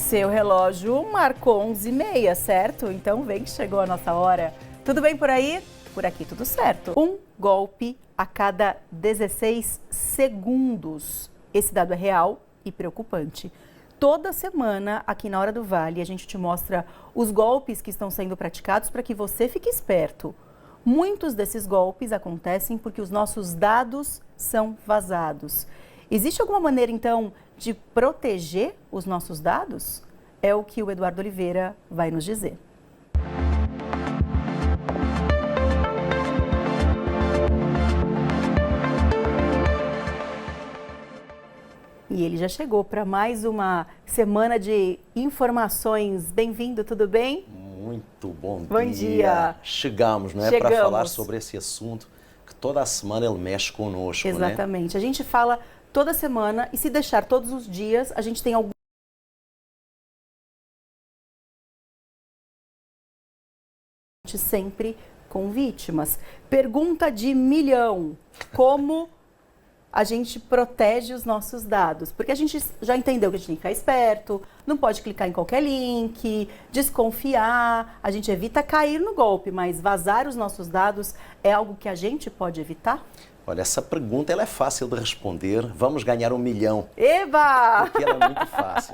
Seu relógio marcou 11h30, certo? Então vem que chegou a nossa hora. Tudo bem por aí? Por aqui tudo certo. Um golpe a cada 16 segundos. Esse dado é real e preocupante. Toda semana, aqui na Hora do Vale, a gente te mostra os golpes que estão sendo praticados para que você fique esperto. Muitos desses golpes acontecem porque os nossos dados são vazados. Existe alguma maneira, então, de proteger os nossos dados? É o que o Eduardo Oliveira vai nos dizer. E ele já chegou para mais uma semana de informações. Bem-vindo, tudo bem? Muito bom dia. Bom dia. Chegamos, não é? Para falar sobre esse assunto que toda a semana ele mexe conosco, Exatamente. Né? A gente fala toda semana e se deixar todos os dias, a gente tem algum sempre com vítimas. Pergunta de milhão: como a gente protege os nossos dados? Porque a gente já entendeu que a gente tem que ficar esperto, não pode clicar em qualquer link, desconfiar, a gente evita cair no golpe, mas vazar os nossos dados é algo que a gente pode evitar? Olha, essa pergunta ela é fácil de responder. Vamos ganhar 1 milhão. Eba! Porque ela é muito fácil.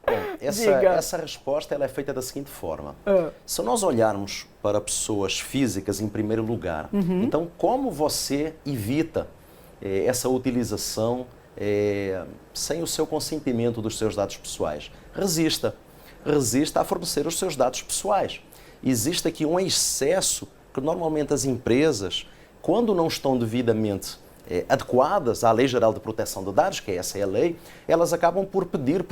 Bom, essa resposta ela é feita da seguinte forma. Se nós olharmos para pessoas físicas em primeiro lugar, então como você evita essa utilização sem o seu consentimento dos seus dados pessoais? Resista a fornecer os seus dados pessoais. Existe aqui um excesso que normalmente as empresas, quando não estão devidamente adequadas à Lei Geral de Proteção de Dados, que essa é a lei, elas acabam por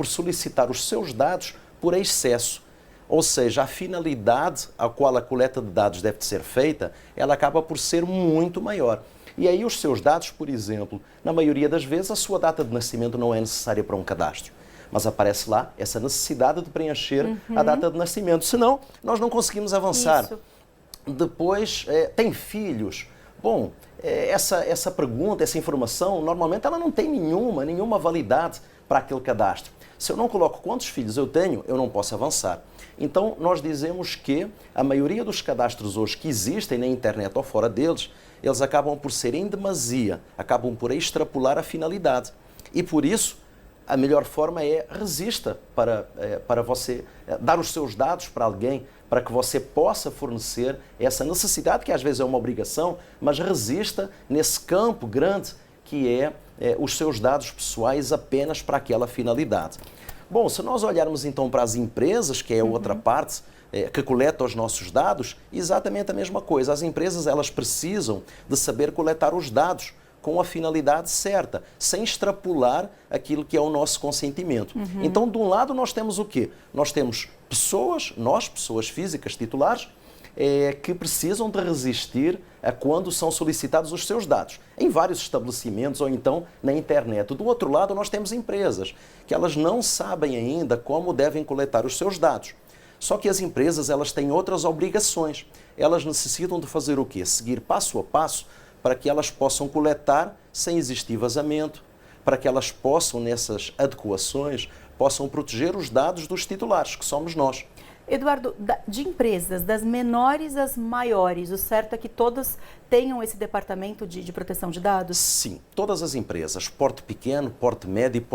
solicitar os seus dados por excesso. Ou seja, a finalidade a qual a coleta de dados deve ser feita, ela acaba por ser muito maior. E aí os seus dados, por exemplo, na maioria das vezes a sua data de nascimento não é necessária para um cadastro. Mas aparece lá essa necessidade de preencher a data de nascimento. Senão, nós não conseguimos avançar. Isso. Depois, tem filhos. Bom, essa pergunta, essa informação, normalmente ela não tem nenhuma validade para aquele cadastro. Se eu não coloco quantos filhos eu tenho, eu não posso avançar. Então, nós dizemos que a maioria dos cadastros hoje que existem na internet ou fora deles, eles acabam por ser em demasia, acabam por extrapolar a finalidade. E por isso, a melhor forma é resista para você dar os seus dados para alguém, para que você possa fornecer essa necessidade, que às vezes é uma obrigação, mas resista nesse campo grande que é os seus dados pessoais apenas para aquela finalidade. Bom, se nós olharmos então para as empresas, que é a outra parte que coleta os nossos dados, exatamente a mesma coisa. As empresas elas precisam de saber coletar os dados com a finalidade certa, sem extrapolar aquilo que é o nosso consentimento. Então, de um lado, nós temos o quê? Nós temos pessoas físicas titulares, que precisam de resistir a quando são solicitados os seus dados, em vários estabelecimentos ou então na internet. Do outro lado, nós temos empresas que elas não sabem ainda como devem coletar os seus dados. Só que as empresas elas têm outras obrigações. Elas necessitam de fazer o quê? Seguir passo a passo para que elas possam coletar sem existir vazamento, para que elas possam, nessas adequações, possam proteger os dados dos titulares, que somos nós. Eduardo, de empresas, das menores às maiores, o certo é que todas tenham esse departamento de proteção de dados? Sim, todas as empresas, porte pequeno, porte médio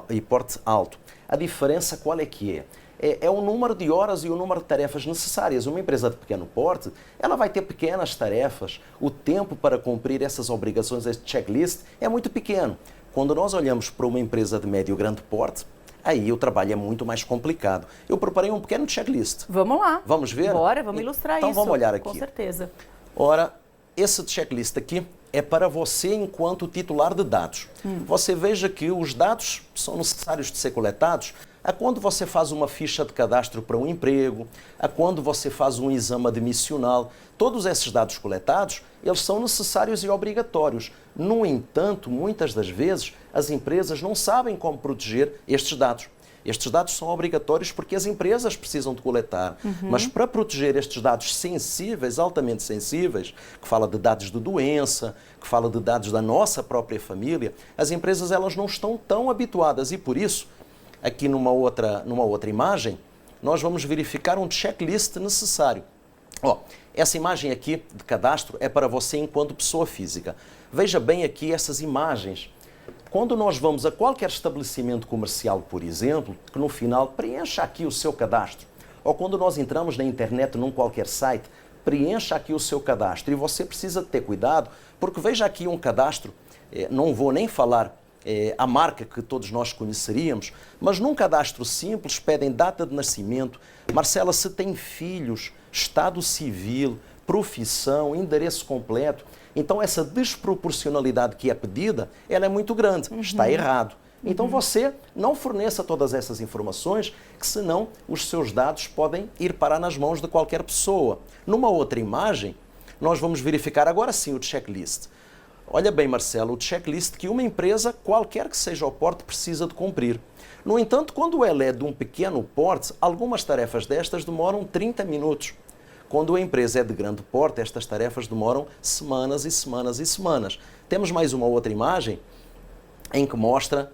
e porte alto. A diferença qual é que é? É o número de horas e o número de tarefas necessárias. Uma empresa de pequeno porte, ela vai ter pequenas tarefas, o tempo para cumprir essas obrigações, esse checklist, é muito pequeno. Quando nós olhamos para uma empresa de médio e grande porte, aí o trabalho é muito mais complicado. Eu preparei um pequeno checklist. Vamos lá. Vamos ver? Bora, vamos ilustrar então, isso. Então vamos olhar aqui. Com certeza. Ora, esse checklist aqui é para você enquanto titular de dados. Você veja que os dados são necessários de ser coletados a quando você faz uma ficha de cadastro para um emprego, a quando você faz um exame admissional. Todos esses dados coletados, eles são necessários e obrigatórios. No entanto, muitas das vezes, as empresas não sabem como proteger estes dados. Estes dados são obrigatórios porque as empresas precisam de coletar. Mas para proteger estes dados sensíveis, altamente sensíveis, que fala de dados de doença, que fala de dados da nossa própria família, as empresas elas não estão tão habituadas e por isso aqui numa outra imagem, nós vamos verificar um checklist necessário. Ó, essa imagem aqui de cadastro é para você enquanto pessoa física. Veja bem aqui essas imagens. Quando nós vamos a qualquer estabelecimento comercial, por exemplo, que no final preencha aqui o seu cadastro, ou quando nós entramos na internet num qualquer site, preencha aqui o seu cadastro. E você precisa ter cuidado, porque veja aqui um cadastro, não vou nem falar a marca que todos nós conheceríamos, mas num cadastro simples pedem data de nascimento, Marcela, se tem filhos, estado civil, profissão, endereço completo. Então essa desproporcionalidade que é pedida, ela é muito grande, está errado. Então você não forneça todas essas informações, que senão os seus dados podem ir parar nas mãos de qualquer pessoa. Numa outra imagem, nós vamos verificar agora sim o checklist. Olha bem, Marcelo, o checklist que uma empresa, qualquer que seja o porte, precisa de cumprir. No entanto, quando ela é de um pequeno porte, algumas tarefas destas demoram 30 minutos. Quando a empresa é de grande porte, estas tarefas demoram semanas e semanas e semanas. Temos mais uma outra imagem em que mostra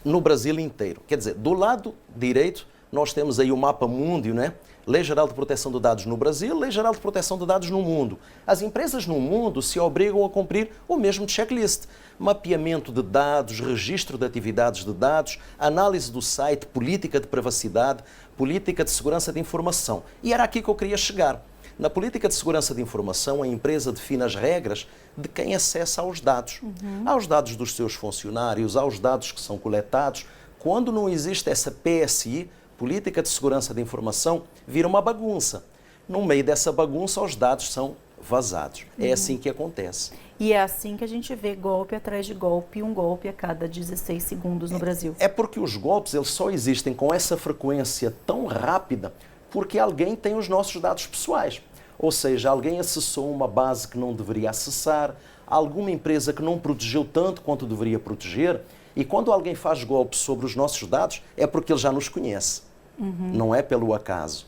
no Brasil inteiro. Quer dizer, do lado direito, nós temos aí o mapa mundi, né? Lei Geral de Proteção de Dados no Brasil, Lei Geral de Proteção de Dados no mundo. As empresas no mundo se obrigam a cumprir o mesmo checklist. Mapeamento de dados, registro de atividades de dados, análise do site, política de privacidade, política de segurança de informação. E era aqui que eu queria chegar. Na política de segurança de informação, a empresa define as regras de quem acessa aos dados. Aos dados dos seus funcionários, aos dados que são coletados. Quando não existe essa PSI, Política de Segurança de Informação, vira uma bagunça. No meio dessa bagunça, os dados são vazados. É assim que acontece. E é assim que a gente vê golpe atrás de golpe, um golpe a cada 16 segundos no Brasil. É porque os golpes eles só existem com essa frequência tão rápida porque alguém tem os nossos dados pessoais. Ou seja, alguém acessou uma base que não deveria acessar, alguma empresa que não protegeu tanto quanto deveria proteger. E quando alguém faz golpe sobre os nossos dados, é porque ele já nos conhece. Não é pelo acaso.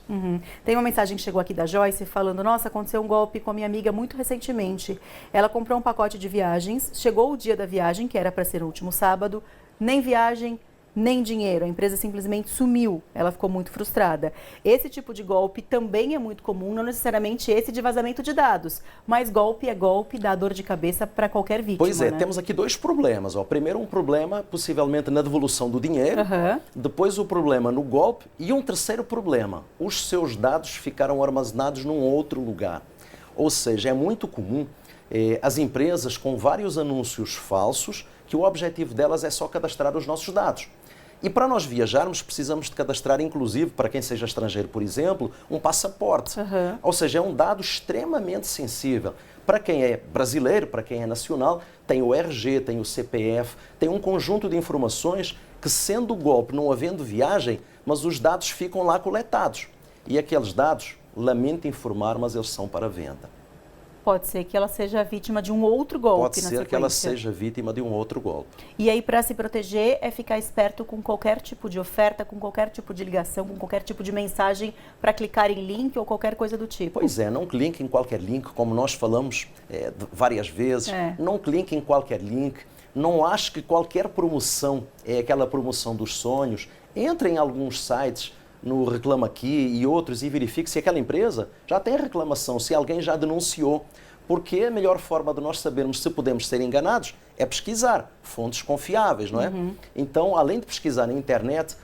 Tem uma mensagem que chegou aqui da Joyce falando: nossa, aconteceu um golpe com a minha amiga muito recentemente. Ela comprou um pacote de viagens, chegou o dia da viagem, que era para ser o último sábado, nem viagem, nem dinheiro. A empresa simplesmente sumiu. Ela ficou muito frustrada. Esse tipo de golpe também é muito comum, não necessariamente esse de vazamento de dados, mas golpe é golpe, dá dor de cabeça para qualquer vítima. Pois é, né? Temos aqui dois problemas. Primeiro, um problema possivelmente na devolução do dinheiro, depois o problema no golpe e um terceiro problema, os seus dados ficaram armazenados num outro lugar. Ou seja, é muito comum as empresas com vários anúncios falsos, que o objetivo delas é só cadastrar os nossos dados. E para nós viajarmos, precisamos de cadastrar, inclusive, para quem seja estrangeiro, por exemplo, um passaporte. Ou seja, é um dado extremamente sensível. Para quem é brasileiro, para quem é nacional, tem o RG, tem o CPF, tem um conjunto de informações que, sendo golpe, não havendo viagem, mas os dados ficam lá coletados. E aqueles dados, lamento informar, mas eles são para venda. Pode ser que ela seja vítima de um outro golpe na sequência. Pode ser que ela seja vítima de um outro golpe. E aí, para se proteger, é ficar esperto com qualquer tipo de oferta, com qualquer tipo de ligação, com qualquer tipo de mensagem para clicar em link ou qualquer coisa do tipo. Pois é, não clique em qualquer link, como nós falamos várias vezes. Não clique em qualquer link. Não ache que qualquer promoção é aquela promoção dos sonhos. Entre em alguns sites, no Reclama Aqui e outros, e verifique se aquela empresa já tem reclamação, se alguém já denunciou. Porque a melhor forma de nós sabermos se podemos ser enganados é pesquisar fontes confiáveis, não é? Então, além de pesquisar na internet,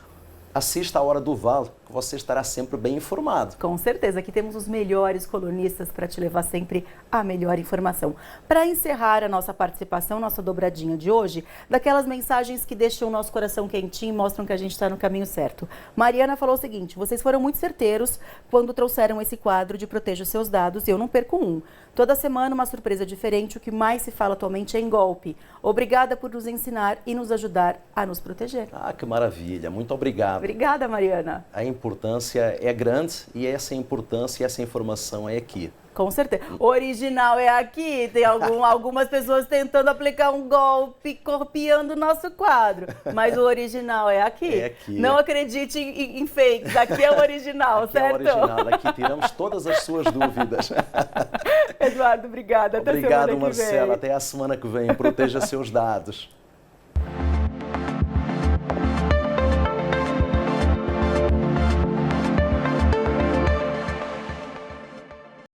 assista a Hora do Vale, que você estará sempre bem informado. Com certeza, aqui temos os melhores colunistas para te levar sempre a melhor informação. Para encerrar a nossa participação, nossa dobradinha de hoje, daquelas mensagens que deixam o nosso coração quentinho e mostram que a gente está no caminho certo. Mariana falou o seguinte: vocês foram muito certeiros quando trouxeram esse quadro de Proteja os Seus Dados, e eu não perco um. Toda semana uma surpresa diferente, o que mais se fala atualmente é em golpe. Obrigada por nos ensinar e nos ajudar a nos proteger. Ah, que maravilha, muito obrigado. Obrigada, Mariana. A importância é grande e essa importância e essa informação é aqui. Com certeza. O original é aqui. Tem algumas pessoas tentando aplicar um golpe, copiando o nosso quadro. Mas o original é aqui. É aqui. Não acredite em fakes. Aqui é o original, aqui certo? É o original. Aqui tiramos todas as suas dúvidas. Eduardo, obrigada. Até Obrigado, semana que vem. Marcela. Até a semana que vem. Proteja seus dados.